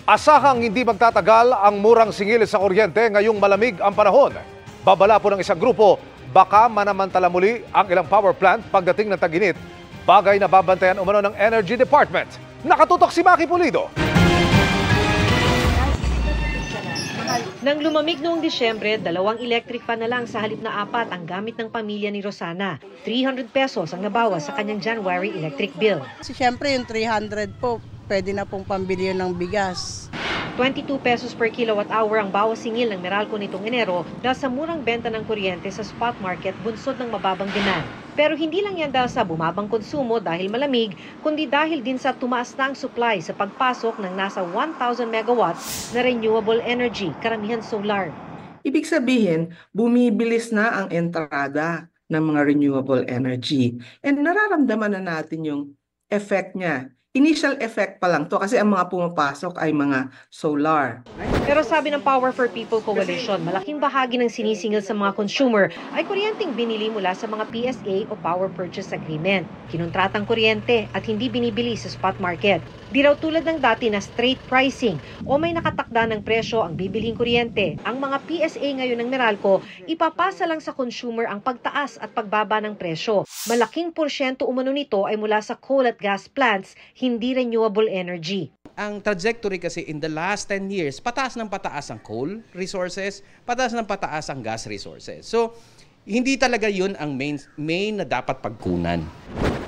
Asahang hindi magtatagal ang murang singil sa kuryente ngayong malamig ang panahon. Babala po ng isang grupo, baka manamantala muli ang ilang power plant pagdating ng tag-init. Bagay na babantayan umano ng Energy Department. Nakatutok si Maki Pulido. Nang lumamig noong Disyembre, 2 electric fan na lang sa halip na 4 ang gamit ng pamilya ni Rosana. 300 pesos ang nabawas sa kanyang January electric bill. Siyempre yung 300 po, pwede na pong pambili ng bigas. 22 pesos per kilowatt hour ang bawas singil ng Meralco nitong Enero dahil sa murang benta ng kuryente sa spot market bunsod ng mababang demand. Pero hindi lang yan dahil sa bumabang konsumo dahil malamig, kundi dahil din sa tumaas na ang supply sa pagpasok ng nasa 1,000 megawatts na renewable energy, karamihan solar. Ibig sabihin, bumibilis na ang entrada ng mga renewable energy. And nararamdaman na natin yung effect niya. Initial effect pa lang to kasi ang mga pumapasok ay mga solar. Pero sabi ng Power for People Coalition, malaking bahagi ng sinisingil sa mga consumer ay kuryenteng binili mula sa mga PSA o Power Purchase Agreement. Kinuntratang kuryente at hindi binibili sa spot market. Di raw tulad ng dati na straight pricing o may nakatakda ng presyo ang bibilhing kuryente. Ang mga PSA ngayon ng Meralco, ipapasa lang sa consumer ang pagtaas at pagbaba ng presyo. Malaking porsyento umano nito ay mula sa coal at gas plants, hindi renewable energy. Ang trajectory kasi in the last 10 years, pataas ng pataas ang coal resources, pataas ng pataas ang gas resources. So, hindi talaga yun ang main na dapat pagkunan.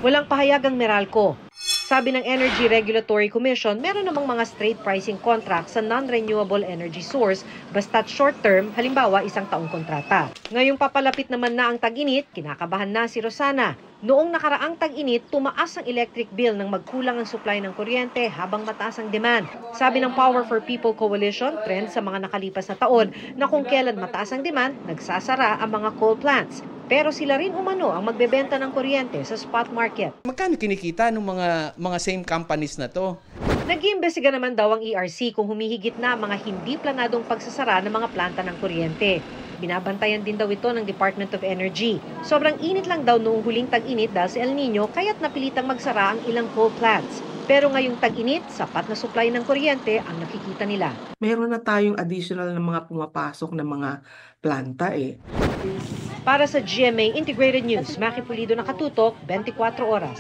Walang pahayag ang Meralco. Sabi ng Energy Regulatory Commission, meron namang mga straight pricing contracts sa non-renewable energy source basta't short-term, halimbawa 1 taong kontrata. Ngayong papalapit naman na ang tag-init, kinakabahan na si Rosana. Noong nakaraang tag-init, tumaas ang electric bill nang magkulang ang supply ng kuryente habang mataas ang demand. Sabi ng Power for People Coalition, trend sa mga nakalipas na taon na kung kailan mataas ang demand, nagsasara ang mga coal plants. Pero sila rin umano ang magbebenta ng kuryente sa spot market. Magkano kinikita ng mga same companies na to? Nag-iimbestiga naman daw ang ERC kung humihigit na mga hindi planadong pagsasara ng mga planta ng kuryente. Binabantayan din daw ito ng Department of Energy. Sobrang init lang daw noong huling tag-init dahil sa El Nino kaya't napilitang magsara ang ilang coal plants. Pero ngayong tag-init, sapat na supply ng kuryente ang nakikita nila. Meron na tayong additional na mga pumapasok na mga planta eh. Para sa GMA Integrated News, Maki Pulido, nakatutok, 24 oras.